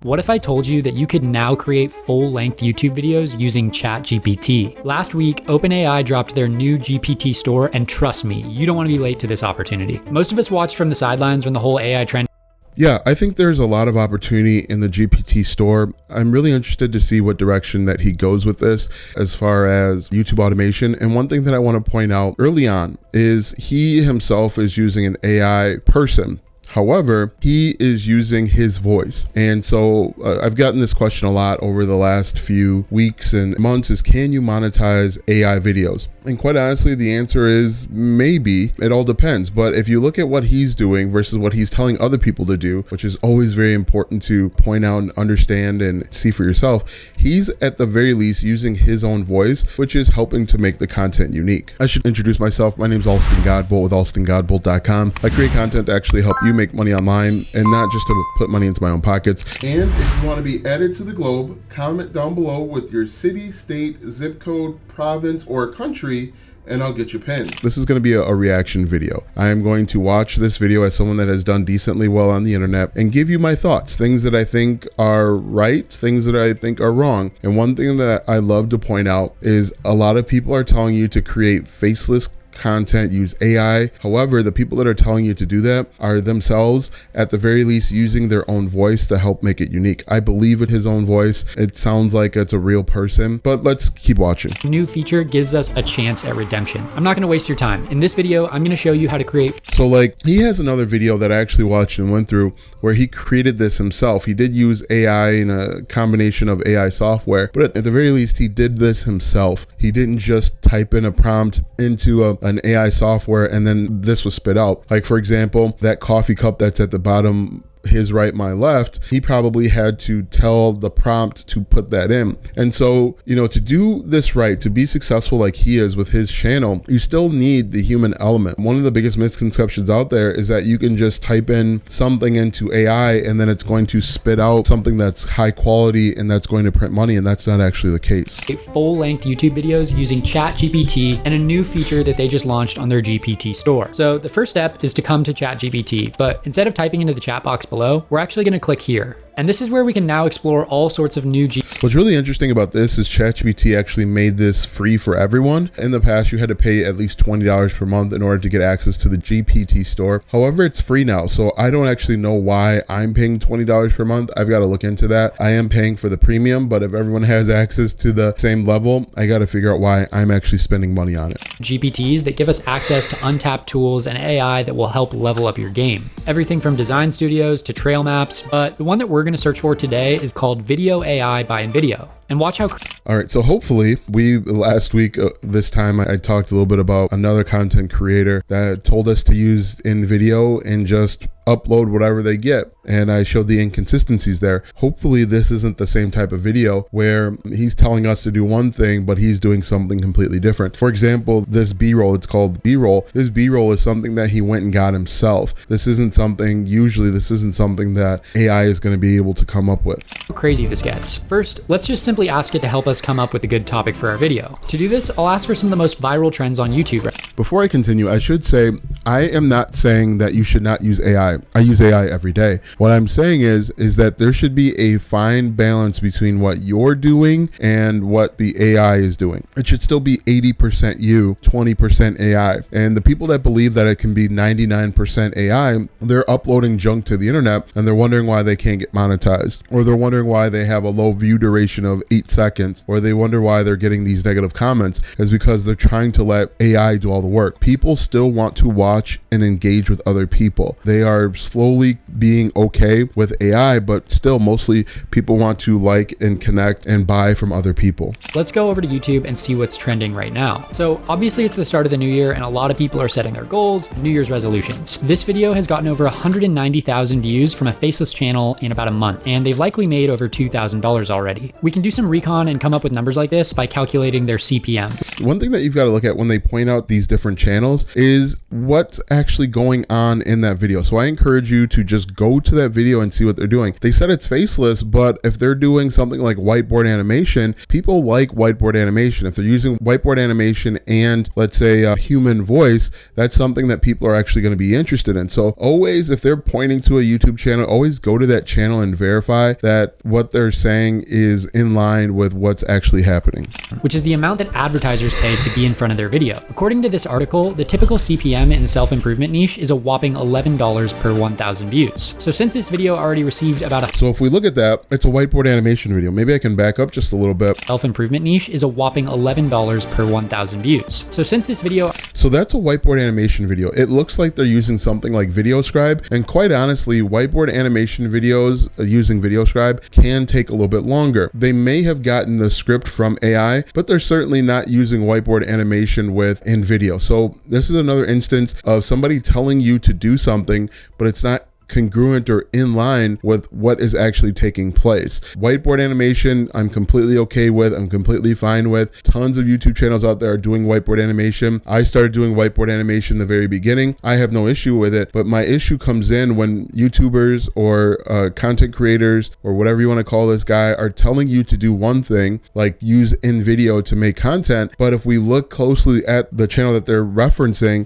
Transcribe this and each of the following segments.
What if I told you that you could now create full-length YouTube videos using ChatGPT? Last week, OpenAI dropped their new GPT store, and trust me, you don't want to be late to this opportunity. Most of us watched from the sidelines when the whole AI trend. Yeah, I think there's a lot of opportunity in the GPT store. I'm really interested to see what direction that he goes with this as far as YouTube automation. And one thing that I want to point out early on is he himself is using an AI person. However, he is using his voice. And so I've gotten this question a lot over the last few weeks and months is, can you monetize AI videos? And quite honestly, the answer is maybe. It all depends. But if you look at what he's doing versus what he's telling other people to do, which is always very important to point out and understand and see for yourself, he's at the very least using his own voice, which is helping to make the content unique. I should introduce myself. My name is Alston Godbolt with alstongodbolt.com. I create content to actually help you make money online and not just to put money into my own pockets. And if you want to be added to the globe, comment down below with your city, state, zip code, province, or country, and I'll get you pinned. This is going to be a reaction video. I am going to watch this video as someone that has done decently well on the internet and give you my thoughts, things that I think are right, things that I think are wrong. And one thing that I love to point out is a lot of people are telling you to create faceless content, use AI. However, the people that are telling you to do that are themselves, at the very least, using their own voice to help make it unique. I believe in his own voice. It sounds like it's a real person, but let's keep watching. New feature gives us a chance at redemption. I'm not going to waste your time. In this video, I'm going to show you how to create. So like he has another video that I actually watched and went through where he created this himself. He did use AI in a combination of AI software, but at the very least, he did this himself. He didn't just type in a prompt into an AI software and then this was spit out. Like for example, that coffee cup that's at the bottom, his right, my left, he probably had to tell the prompt to put that in. And so, you know, to do this right, to be successful like he is with his channel, you still need the human element. One of the biggest misconceptions out there is that you can just type in something into AI and then it's going to spit out something that's high quality and that's going to print money, and that's not actually the case. Full-length YouTube videos using ChatGPT and a new feature that they just launched on their GPT store. So the first step is to come to ChatGPT, but instead of typing into the chat box below, we're actually going to click here. And this is where we can now explore all sorts of new What's really interesting about this is ChatGPT actually made this free for everyone. In the past, you had to pay at least $20 per month in order to get access to the GPT store. However, it's free now. So I don't actually know why I'm paying $20 per month. I've got to look into that. I am paying for the premium, but if everyone has access to the same level, I got to figure out why I'm actually spending money on it. GPTs that give us access to untapped tools and AI that will help level up your game. Everything from design studios to trail maps, but the one that we're going to search for today is called Video AI by NVIDIA. And watch how... All right, so hopefully last week, this time I talked a little bit about another content creator that told us to use InVideo and just upload whatever they get. And I showed the inconsistencies there. Hopefully this isn't the same type of video where he's telling us to do one thing, but he's doing something completely different. For example, this B-roll, it's called B-roll. This B-roll is something that he went and got himself. This isn't something that AI is going to be able to come up with. How crazy this gets. First, let's just simply ask it to help us come up with a good topic for our video. To do this, I'll ask for some of the most viral trends on YouTube. Before I continue, I should say, I am not saying that you should not use AI. I use AI every day. What I'm saying is that there should be a fine balance between what you're doing and what the AI is doing. It should still be 80% you, 20% AI. And the people that believe that it can be 99% AI, they're uploading junk to the internet and they're wondering why they can't get monetized, or they're wondering why they have a low view duration of 8 seconds, or they wonder why they're getting these negative comments, is because they're trying to let AI do all the work. People still want to watch and engage with other people. They are slowly being okay with AI, but still mostly people want to like and connect and buy from other people. Let's go over to YouTube and see what's trending right now. So obviously it's the start of the new year and a lot of people are setting their goals, New Year's resolutions. This video has gotten over 190,000 views from a faceless channel in about a month, and they've likely made over $2,000 already. We can do some recon and come up with numbers like this by calculating their CPM. One thing that you've got to look at when they point out these different different channels is what's actually going on in that video. So I encourage you to just go to that video and see what they're doing. They said it's faceless, but if they're doing something like whiteboard animation, people like whiteboard animation. If they're using whiteboard animation and let's say a human voice, that's something that people are actually going to be interested in. So always, if they're pointing to a YouTube channel, always go to that channel and verify that what they're saying is in line with what's actually happening. Which is the amount that advertisers pay to be in front of their video. According to this article, the typical CPM in the self-improvement niche is a whopping $11 per 1,000 views. So since this video already received about So if we look at that, it's a whiteboard animation video. Maybe I can back up just a little bit. Self-improvement niche is a whopping $11 per 1,000 views. So since this video... So that's a whiteboard animation video. It looks like they're using something like VideoScribe, and quite honestly, whiteboard animation videos using VideoScribe can take a little bit longer. They may have gotten the script from AI, but they're certainly not using whiteboard animation in video. So this is another instance of somebody telling you to do something, but it's not congruent or in line with what is actually taking place. Whiteboard animation, I'm completely okay with. I'm completely fine with. Tons of YouTube channels out there are doing whiteboard animation. I started doing whiteboard animation in the very beginning. I have no issue with it, but my issue comes in when YouTubers or content creators or whatever you want to call this guy are telling you to do one thing, like use InVideo to make content. But if we look closely at the channel that they're referencing,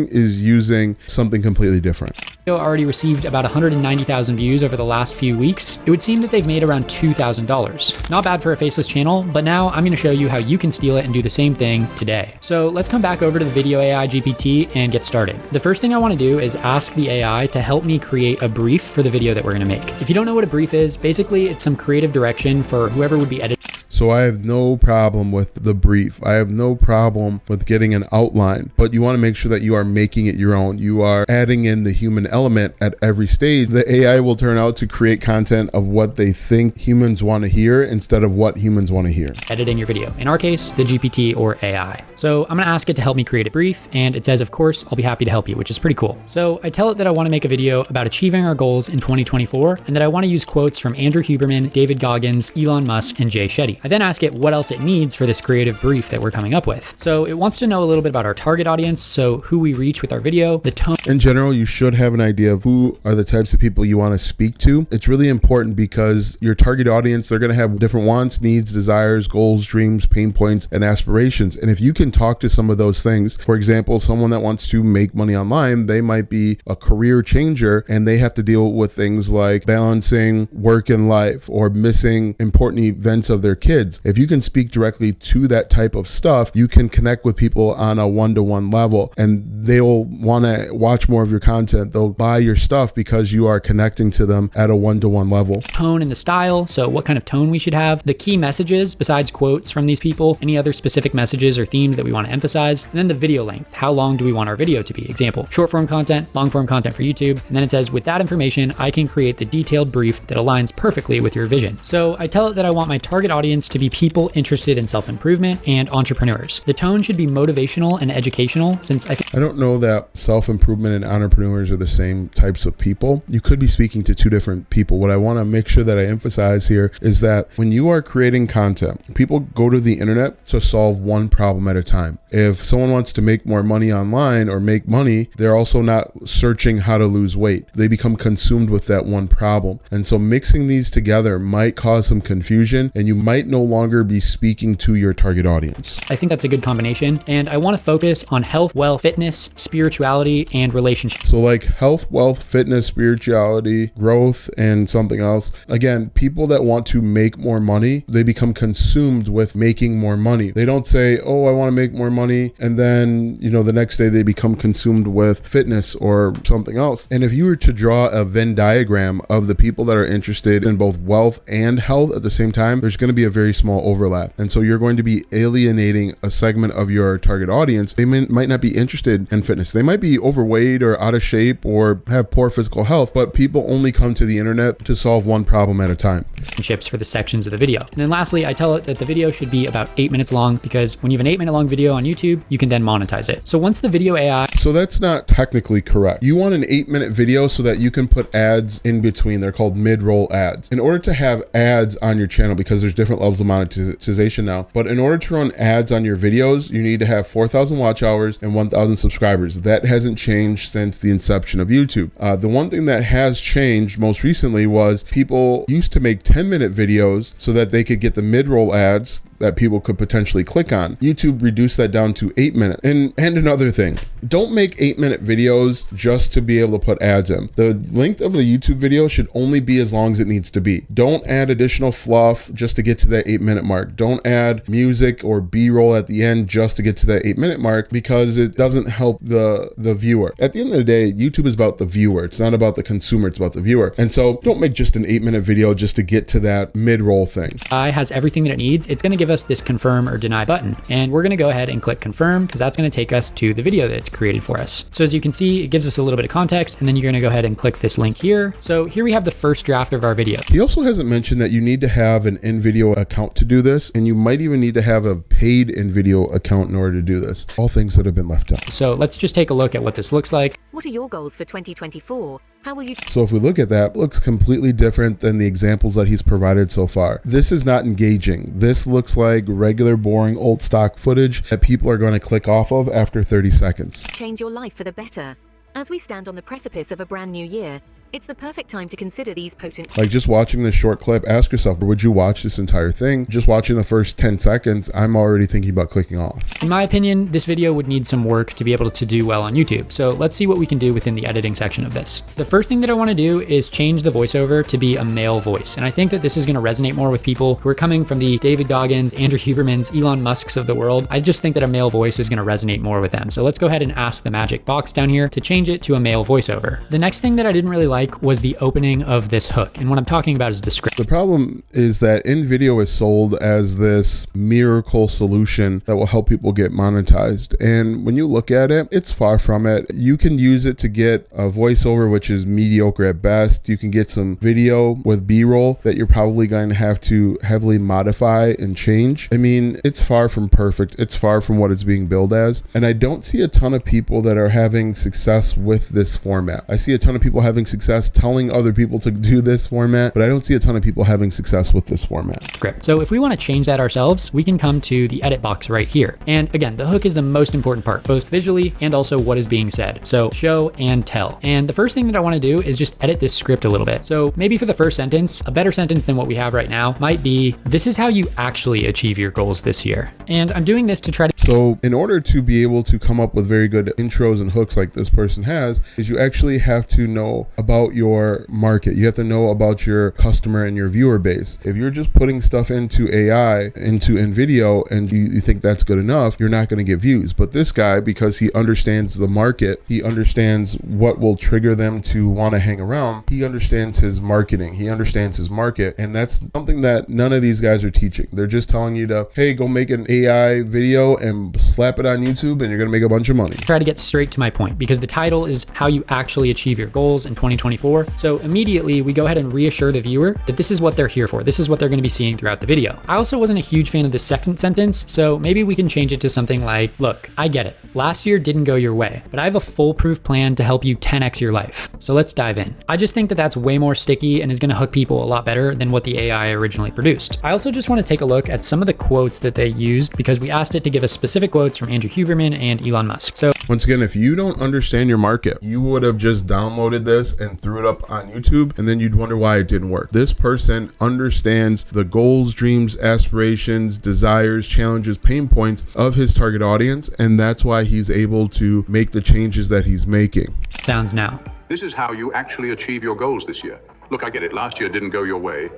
is using something completely different. Already received about 190,000 views over the last few weeks, it would seem that they've made around $2,000. Not bad for a faceless channel, but now I'm going to show you how you can steal it and do the same thing today. So let's come back over to the video AI GPT and get started. The first thing I want to do is ask the AI to help me create a brief for the video that we're going to make. If you don't know what a brief is, basically it's some creative direction for whoever would be editing. So I have no problem with the brief. I have no problem with getting an outline, but you want to make sure that you are making it your own. You are adding in the human element at every stage. The AI will turn out to create content of what they think humans want to hear instead of what humans want to hear. Editing your video. In our case, the GPT or AI. So I'm going to ask it to help me create a brief, and it says, of course, I'll be happy to help you, which is pretty cool. So I tell it that I want to make a video about achieving our goals in 2024, and that I want to use quotes from Andrew Huberman, David Goggins, Elon Musk, and Jay Shetty. I then ask it what else it needs for this creative brief that we're coming up with. So it wants to know a little bit about our target audience, so who we reach with our video, the tone. In general, you should have an idea of who are the types of people you want to speak to. It's really important because your target audience, they're going to have different wants, needs, desires, goals, dreams, pain points, and aspirations. And if you can talk to some of those things, for example, someone that wants to make money online, they might be a career changer and they have to deal with things like balancing work and life or missing important events of their kids. If you can speak directly to that type of stuff, you can connect with people on a one-to-one level and they'll want to watch more of your content. They'll buy your stuff because you are connecting to them at a one-to-one level. Tone and the style, so what kind of tone we should have, the key messages besides quotes from these people, any other specific messages or themes that we want to emphasize, and then the video length. How long do we want our video to be? Example, short form content, long form content for YouTube. And then it says, with that information, I can create the detailed brief that aligns perfectly with your vision. So I tell it that I want my target audience to be people interested in self-improvement and entrepreneurs. The tone should be motivational and educational, since I don't know that self-improvement and entrepreneurs are the same types of people. You could be speaking to two different people. What I want to make sure that I emphasize here is that when you are creating content, people go to the internet to solve one problem at a time. If someone wants to make more money online or make money, they're also not searching how to lose weight. They become consumed with that one problem. And so mixing these together might cause some confusion and you might no longer be speaking to your target audience. I think that's a good combination. And I want to focus on health, wealth, fitness, spirituality, and relationships. So like health, wealth, fitness, spirituality, growth, and something else. Again, people that want to make more money, they become consumed with making more money. They don't say, oh, I want to make more money. And then, the next day they become consumed with fitness or something else. And if you were to draw a Venn diagram of the people that are interested in both wealth and health at the same time, there's going to be a very small overlap. And so you're going to be alienating a segment of your target audience. They might not be interested in fitness. They might be overweight or out of shape or have poor physical health, but people only come to the internet to solve one problem at a time. chips for the sections of the video. And then lastly, I tell it that the video should be about 8 minutes long, because when you have an 8-minute long video on YouTube, you can then monetize it. So once the video AI... So that's not technically correct. You want an 8-minute video so that you can put ads in between. They're called mid-roll ads. In order to have ads on your channel, because there's different levels of monetization now, but in order to run ads on your videos, you need to have 4,000 watch hours and 1,000 subscribers. That hasn't changed since the inception of YouTube. The one thing that has changed most recently was people used to make 10-minute videos so that they could get the mid-roll ads that people could potentially click on. YouTube reduced that down to 8 minutes. And another thing, don't make 8-minute videos just to be able to put ads in. The length of the YouTube video should only be as long as it needs to be. Don't add additional fluff just to get to that 8-minute mark. Don't add music or B-roll at the end just to get to that 8-minute mark, because it doesn't help the viewer. At the end of the day, YouTube is about the viewer. It's not about the consumer, it's about the viewer. And so don't make just an 8-minute video just to get to that mid-roll thing. AI has everything that it needs. It's going to give us this confirm or deny button, and we're going to go ahead and click confirm, because that's going to take us to the video that it's created for us. So as you can see, it gives us a little bit of context, and then you're going to go ahead and click this link here. So here we have the first draft of our video. He also hasn't mentioned that you need to have an InVideo account to do this, and you might even need to have a paid InVideo account in order to do this. All things that have been left out. So let's just take a look at what this looks like. What are your goals for 2024? How will you... So if we look at that, it looks completely different than the examples that he's provided so far. This is not engaging. This looks like regular, boring, old stock footage that people are going to click off of after 30 seconds. change your life for the better? As we stand on the precipice of a brand new year, it's the perfect time to consider these potent... Like just watching this short clip, ask yourself, would you watch this entire thing? Just watching the first 10 seconds, I'm already thinking about clicking off. In my opinion, this video would need some work to be able to do well on YouTube. So let's see what we can do within the editing section of this. The first thing that I want to do is change the voiceover to be a male voice. And I think that this is going to resonate more with people who are coming from the David Goggins, Andrew Hubermans, Elon Musks of the world. I just think that a male voice is going to resonate more with them. So let's go ahead and ask the magic box down here to change it to a male voiceover. The next thing that I didn't really like was the opening of this hook. And what I'm talking about is the script. The problem is that InVideo is sold as this miracle solution that will help people get monetized. And when you look at it, it's far from it. You can use it to get a voiceover, which is mediocre at best. You can get some video with B-roll that you're probably going to have to heavily modify and change. I mean, it's far from perfect. It's far from what it's being billed as. And I don't see a ton of people that are having success with this format. I see a ton of people having success telling other people to do this format, but I don't see a ton of people having success with this format. Script. So if we want to change that ourselves, we can come to the edit box right here. And again, the hook is the most important part, both visually and also what is being said. So show and tell. And the first thing that I want to do is just edit this script a little bit. So maybe for the first sentence, a better sentence than what we have right now might be, this is how you actually achieve your goals this year. And I'm doing this to try to... So in order to be able to come up with very good intros and hooks like this person has, is you actually have to know about your market. You have to know about your customer and your viewer base. If you're just putting stuff into AI, into InVideo, and you think that's good enough, you're not going to get views. But this guy, because he understands the market, he understands what will trigger them to want to hang around. He understands his marketing. He understands his market. And that's something that none of these guys are teaching. They're just telling you to, hey, go make an AI video and slap it on YouTube and you're going to make a bunch of money. Try to get straight to my point, because the title is how you actually achieve your goals in 2024. So immediately we go ahead and reassure the viewer that this is what they're here for. This is what they're going to be seeing throughout the video. I also wasn't a huge fan of the second sentence, so maybe we can change it to something like, look, I get it. Last year didn't go your way, but I have a foolproof plan to help you 10x your life. So let's dive in. I just think that that's way more sticky and is going to hook people a lot better than what the AI originally produced. I also just want to take a look at some of the quotes that they used, because we asked it to give us specific quotes from Andrew Huberman and Elon Musk. So once again, if you don't understand your market, you would have just downloaded this and threw it up on YouTube, and then you'd wonder why it didn't work. This person understands the goals, dreams, aspirations, desires, challenges, pain points of his target audience, and that's why he's able to make the changes that he's making. sounds now. This is how you actually achieve your goals this year. Look, I get it. Last year didn't go your way,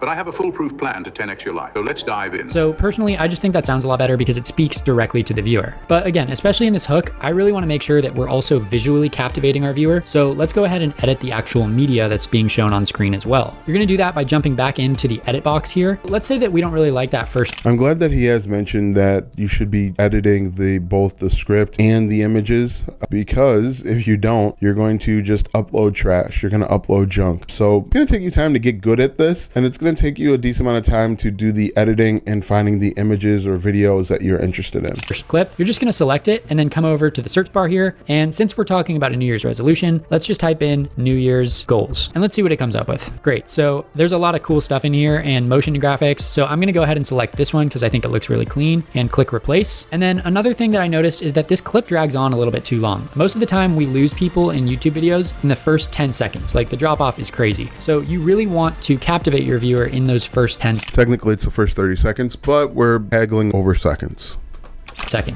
but I have a foolproof plan to 10x your life. So let's dive in. So personally, I just think that sounds a lot better because it speaks directly to the viewer. But again, especially in this hook, I really want to make sure that we're also visually captivating our viewer. So let's go ahead and edit the actual media that's being shown on screen as well. You're going to do that by jumping back into the edit box here. Let's say that we don't really like that first. I'm glad that he has mentioned that you should be editing both the script and the images, because if you don't, you're going to just upload trash. You're going to upload junk. So it's going to take you time to get good at this, and it's going to take you a decent amount of time to do the editing and finding the images or videos that you're interested in. First clip, you're just going to select it and then come over to the search bar here. And since we're talking about a New Year's resolution, let's just type in New Year's goals and let's see what it comes up with. Great. So there's a lot of cool stuff in here and motion graphics. So I'm going to go ahead and select this one because I think it looks really clean and click replace. And then another thing that I noticed is that this clip drags on a little bit too long. Most of the time we lose people in YouTube videos in the first 10 seconds. Like the drop off is crazy. So you really want to captivate your viewer in those first 10 seconds. Technically it's the first 30 seconds, but we're haggling over seconds.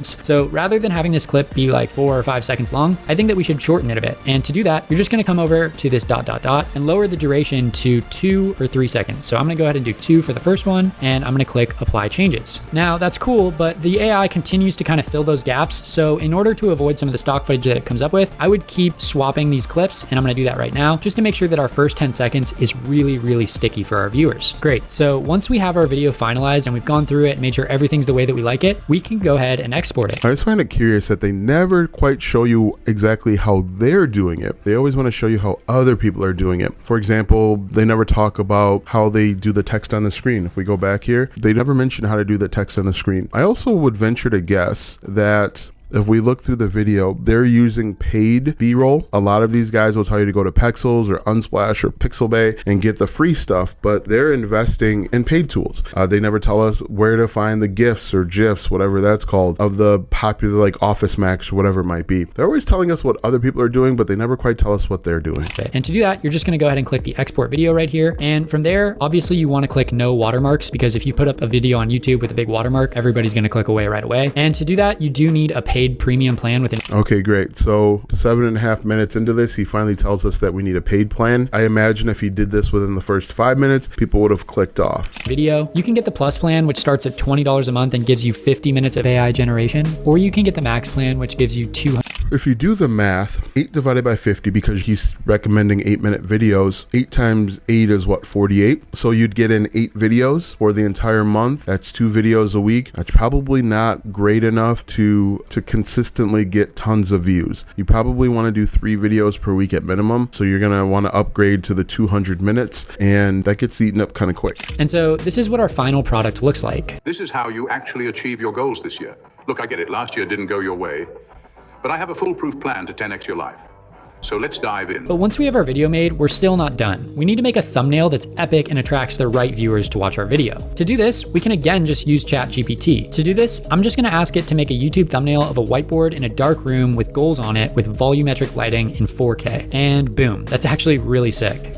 So rather than having this clip be like 4 or 5 seconds long, I think that we should shorten it a bit. And to do that, you're just going to come over to this ... and lower the duration to 2 or 3 seconds. So I'm going to go ahead and do 2 for the first one, and I'm going to click apply changes. Now that's cool, but the AI continues to kind of fill those gaps. So in order to avoid some of the stock footage that it comes up with, I would keep swapping these clips, and I'm going to do that right now just to make sure that our first 10 seconds is really, really sticky for our viewers. Great. So once we have our video finalized and we've gone through it and made sure everything's the way that we like it, we can go ahead and export it. I just find it curious that they never quite show you exactly how they're doing it. They always want to show you how other people are doing it. For example, they never talk about how they do the text on the screen. If we go back here, they never mention how to do the text on the screen. I also would venture to guess that if we look through the video, they're using paid B-roll. A lot of these guys will tell you to go to Pexels or Unsplash or Pixelbay and get the free stuff, but they're investing in paid tools. They never tell us where to find the GIFs or GIFs, whatever that's called, of the popular like Office Max or whatever it might be. They're always telling us what other people are doing, but they never quite tell us what they're doing. Okay. And to do that, you're just going to go ahead and click the export video right here. And from there, obviously you want to click no watermarks, because if you put up a video on YouTube with a big watermark, everybody's going to click away right away. And to do that, you do need a paid premium plan within. Okay, great. So 7.5 minutes into this, he finally tells us that we need a paid plan. I imagine if he did this within the first 5 minutes, people would have clicked off. Video. You can get the plus plan, which starts at $20 a month and gives you 50 minutes of AI generation, or you can get the max plan, which gives you 200. If you do the math, 8 divided by 50, because he's recommending 8-minute videos, 8 times 8 is what, 48? So you'd get in 8 videos for the entire month. That's 2 videos a week. That's probably not great enough to consistently get tons of views. You probably want to do 3 videos per week at minimum. So you're going to want to upgrade to the 200 minutes, and that gets eaten up kind of quick. And so this is what our final product looks like. This is how you actually achieve your goals this year. Look, I get it. Last year didn't go your way, but I have a foolproof plan to 10x your life. So let's dive in. But once we have our video made, we're still not done. We need to make a thumbnail that's epic and attracts the right viewers to watch our video. To do this, we can again just use ChatGPT. To do this, I'm just gonna ask it to make a YouTube thumbnail of a whiteboard in a dark room with goals on it with volumetric lighting in 4K. And boom, that's actually really sick.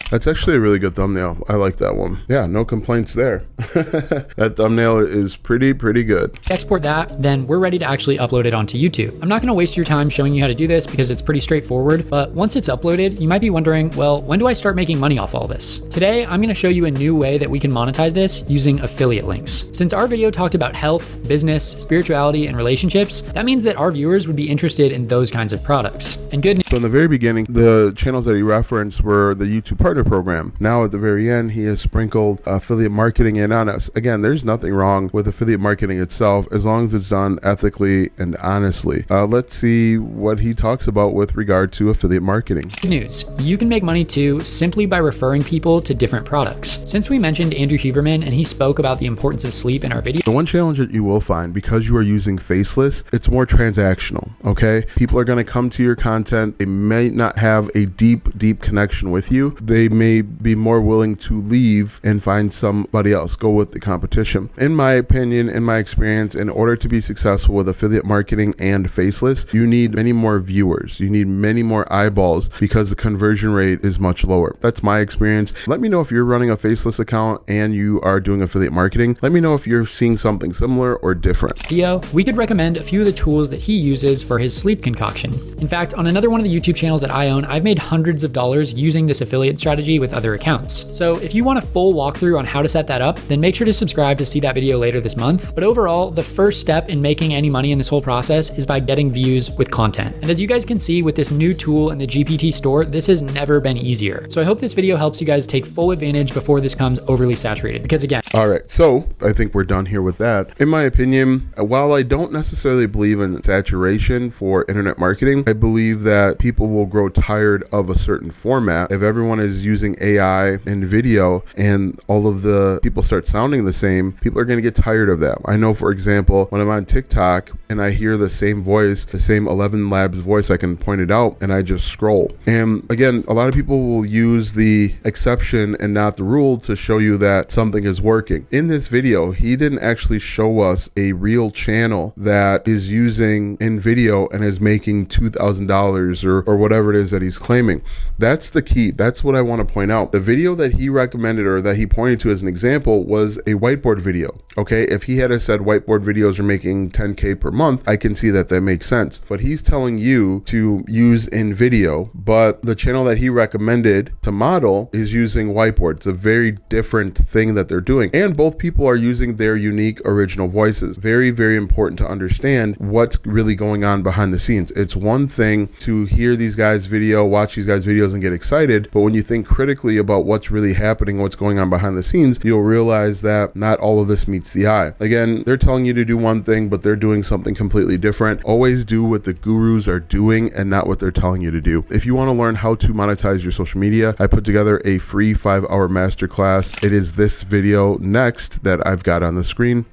That's actually a really good thumbnail. I like that one. Yeah, no complaints there. That thumbnail is pretty good. Export that, then we're ready to actually upload it onto YouTube. I'm not gonna waste your time showing you how to do this because it's pretty straightforward, but once it's uploaded, you might be wondering, well, when do I start making money off all this? Today, I'm gonna show you a new way that we can monetize this using affiliate links. Since our video talked about health, business, spirituality, and relationships, that means that our viewers would be interested in those kinds of products. And good news. So in the very beginning, the channels that he referenced were the YouTube Partner Program. Now at the very end, he has sprinkled affiliate marketing in on us. Again, there's nothing wrong with affiliate marketing itself as long as it's done ethically and honestly. Let's see what he talks about with regard to affiliate marketing. Good news, you can make money too simply by referring people to different products. Since we mentioned Andrew Huberman and he spoke about the importance of sleep in our video. The one challenge that you will find, because you are using Faceless, it's more transactional, okay? People are gonna come to your content. They may not have a deep connection with you. They may be more willing to leave and find somebody else, go with the competition. In my opinion, in my experience, in order to be successful with affiliate marketing and Faceless, you need many more viewers. You need many more eyeballs because the conversion rate is much lower. That's my experience. Let me know if you're running a Faceless account and you are doing affiliate marketing. Let me know if you're seeing something similar or different. Theo, we could recommend a few of the tools that he uses for his sleep concoction. In fact, on another one of the YouTube channels that I own, I've made hundreds of dollars using this affiliate strategy strategy with other accounts. So if you want a full walkthrough on how to set that up, then make sure to subscribe to see that video later this month. But overall, the first step in making any money in this whole process is by getting views with content. And as you guys can see with this new tool in the GPT store, this has never been easier. So I hope this video helps you guys take full advantage before this becomes overly saturated, because again, all right, so I think we're done here with that. In my opinion, while I don't necessarily believe in saturation for internet marketing, I believe that people will grow tired of a certain format. If everyone is using AI and video and all of the people start sounding the same, people are going to get tired of that. I know, for example, when I'm on TikTok and I hear the same voice, the same 11 Labs voice, I can point it out and I just scroll. And again, a lot of people will use the exception and not the rule to show you that something is working. In this video, he didn't actually show us a real channel that is using InVideo and is making $2,000 or whatever it is that he's claiming. That's the key. That's what I want to point out. The video that he recommended or that he pointed to as an example was a whiteboard video. Okay, if he had said whiteboard videos are making 10K per month, I can see that that makes sense. But he's telling you to use InVideo, but the channel that he recommended to model is using whiteboard. It's a very different thing that they're doing. And both people are using their unique original voices. Very, very important to understand what's really going on behind the scenes. It's one thing to hear these guys' video, watch these guys' videos and get excited, but when you think critically about what's really happening, what's going on behind the scenes, you'll realize that not all of this meets the eye. Again, they're telling you to do one thing, but they're doing something completely different. Always do what the gurus are doing and not what they're telling you to do. If you want to learn how to monetize your social media, I put together a free 5-hour masterclass. It is this video next that I've got on the screen.